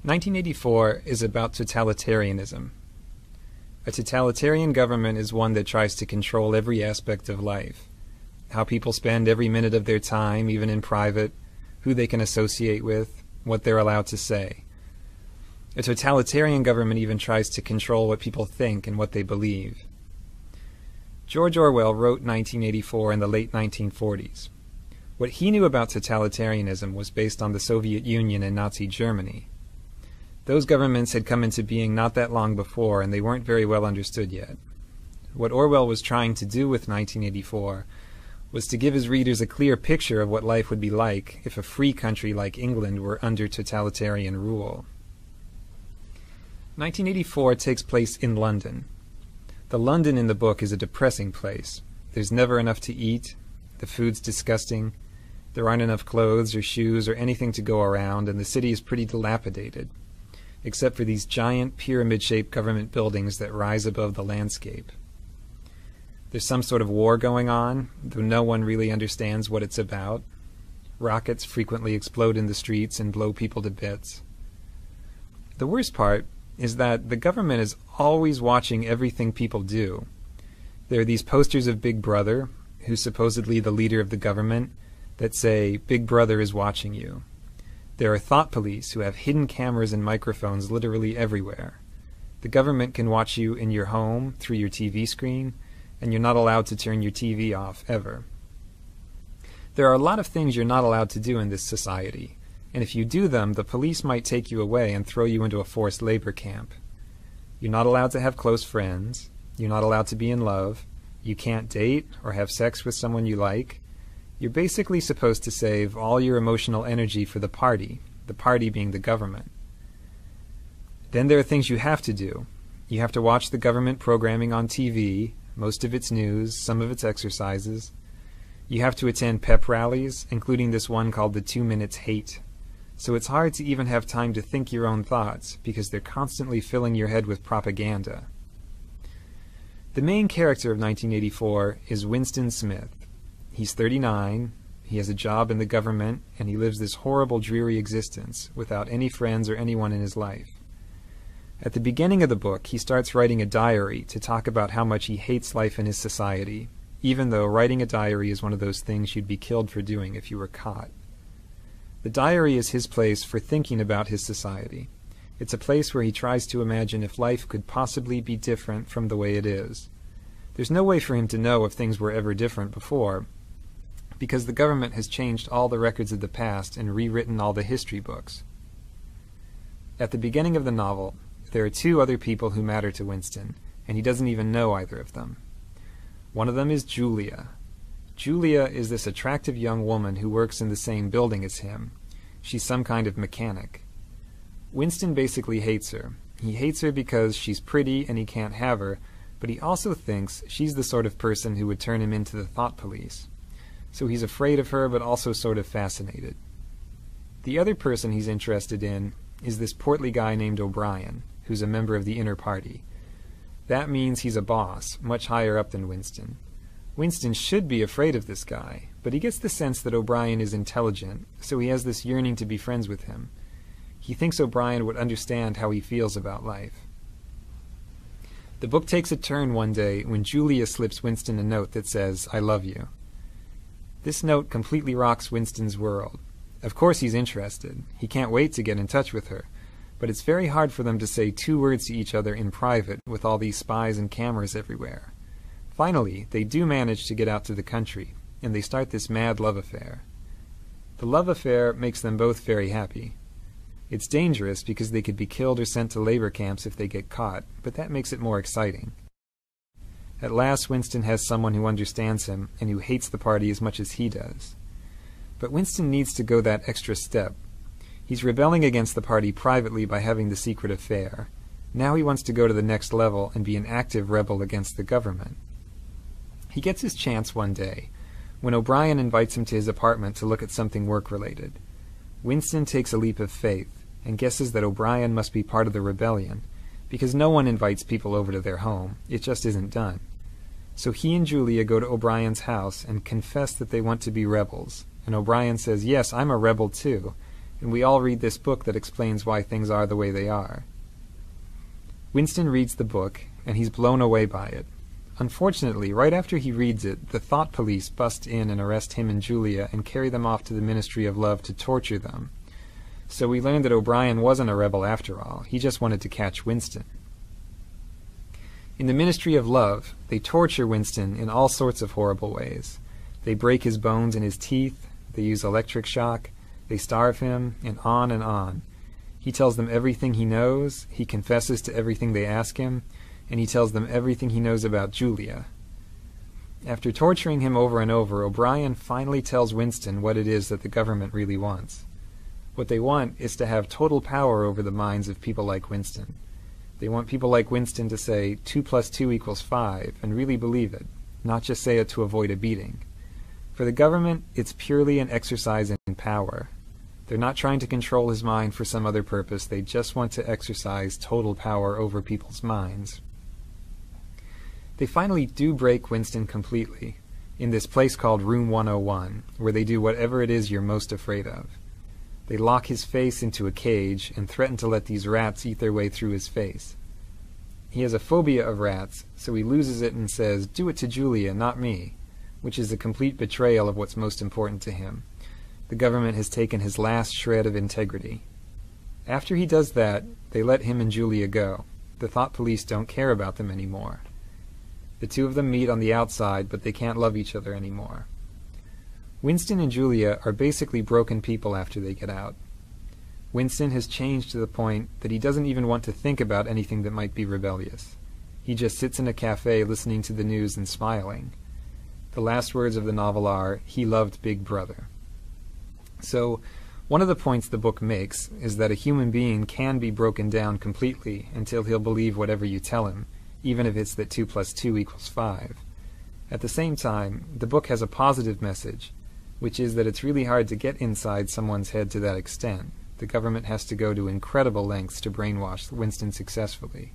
1984 is about totalitarianism. A totalitarian government is one that tries to control every aspect of life. How people spend every minute of their time, even in private, who they can associate with, what they're allowed to say. A totalitarian government even tries to control what people think and what they believe. George Orwell wrote 1984 in the late 1940s. What he knew about totalitarianism was based on the Soviet Union and Nazi Germany. Those governments had come into being not that long before, and they weren't very well understood yet. What Orwell was trying to do with 1984 was to give his readers a clear picture of what life would be like if a free country like England were under totalitarian rule. 1984 takes place in London. The London in the book is a depressing place. There's never enough to eat, the food's disgusting, there aren't enough clothes or shoes or anything to go around, and the city is pretty dilapidated, except for these giant pyramid-shaped government buildings that rise above the landscape. There's some sort of war going on, though no one really understands what it's about. Rockets frequently explode in the streets and blow people to bits. The worst part is that the government is always watching everything people do. There are these posters of Big Brother, who's supposedly the leader of the government, that say, "Big Brother is watching you." There are thought police who have hidden cameras and microphones literally everywhere. The government can watch you in your home, through your TV screen, and you're not allowed to turn your TV off, ever. There are a lot of things you're not allowed to do in this society, and if you do them, the police might take you away and throw you into a forced labor camp. You're not allowed to have close friends, you're not allowed to be in love, you can't date or have sex with someone you like. You're basically supposed to save all your emotional energy for the party being the government. Then there are things you have to do. You have to watch the government programming on TV, most of its news, some of its exercises. You have to attend pep rallies, including this one called the 2 Minutes Hate. So it's hard to even have time to think your own thoughts, because they're constantly filling your head with propaganda. The main character of 1984 is Winston Smith. He's 39, he has a job in the government, and he lives this horrible, dreary existence without any friends or anyone in his life. At the beginning of the book, he starts writing a diary to talk about how much he hates life in his society, even though writing a diary is one of those things you'd be killed for doing if you were caught. The diary is his place for thinking about his society. It's a place where he tries to imagine if life could possibly be different from the way it is. There's no way for him to know if things were ever different before, because the government has changed all the records of the past and rewritten all the history books. At the beginning of the novel, there are two other people who matter to Winston, and he doesn't even know either of them. One of them is Julia. Julia is this attractive young woman who works in the same building as him. She's some kind of mechanic. Winston basically hates her. He hates her because she's pretty and he can't have her, but he also thinks she's the sort of person who would turn him into the thought police. So he's afraid of her, but also sort of fascinated. The other person he's interested in is this portly guy named O'Brien, who's a member of the inner party. That means he's a boss, much higher up than Winston. Winston should be afraid of this guy, but he gets the sense that O'Brien is intelligent, so he has this yearning to be friends with him. He thinks O'Brien would understand how he feels about life. The book takes a turn one day when Julia slips Winston a note that says, "I love you." This note completely rocks Winston's world. Of course he's interested. He can't wait to get in touch with her. But it's very hard for them to say 2 words to each other in private with all these spies and cameras everywhere. Finally, they do manage to get out to the country, and they start this mad love affair. The love affair makes them both very happy. It's dangerous because they could be killed or sent to labor camps if they get caught, but that makes it more exciting. At last, Winston has someone who understands him and who hates the party as much as he does. But Winston needs to go that extra step. He's rebelling against the party privately by having the secret affair. Now he wants to go to the next level and be an active rebel against the government. He gets his chance one day, when O'Brien invites him to his apartment to look at something work-related. Winston takes a leap of faith and guesses that O'Brien must be part of the rebellion, because no one invites people over to their home. It just isn't done. So he and Julia go to O'Brien's house and confess that they want to be rebels, and O'Brien says, "Yes, I'm a rebel too," and we all read this book that explains why things are the way they are. Winston reads the book, and he's blown away by it. Unfortunately, right after he reads it, the thought police bust in and arrest him and Julia and carry them off to the Ministry of Love to torture them. So we learn that O'Brien wasn't a rebel after all. He just wanted to catch Winston. In the Ministry of Love, they torture Winston in all sorts of horrible ways. They break his bones and his teeth, they use electric shock, they starve him, and on and on. He tells them everything he knows, he confesses to everything they ask him, and he tells them everything he knows about Julia. After torturing him over and over, O'Brien finally tells Winston what it is that the government really wants. What they want is to have total power over the minds of people like Winston. They want people like Winston to say 2 + 2 = 5 and really believe it, not just say it to avoid a beating. For the government, it's purely an exercise in power. They're not trying to control his mind for some other purpose. They just want to exercise total power over people's minds. They finally do break Winston completely, in this place called Room 101, where they do whatever it is you're most afraid of. They lock his face into a cage and threaten to let these rats eat their way through his face. He has a phobia of rats, so he loses it and says, "Do it to Julia, not me," which is a complete betrayal of what's most important to him. The government has taken his last shred of integrity. After he does that, they let him and Julia go. The thought police don't care about them anymore. The two of them meet on the outside, but they can't love each other anymore. Winston and Julia are basically broken people after they get out. Winston has changed to the point that he doesn't even want to think about anything that might be rebellious. He just sits in a cafe listening to the news and smiling. The last words of the novel are, "He loved Big Brother." So, one of the points the book makes is that a human being can be broken down completely until he'll believe whatever you tell him, even if it's that 2 + 2 = 5. At the same time, the book has a positive message, which is that it's really hard to get inside someone's head to that extent. The government has to go to incredible lengths to brainwash Winston successfully.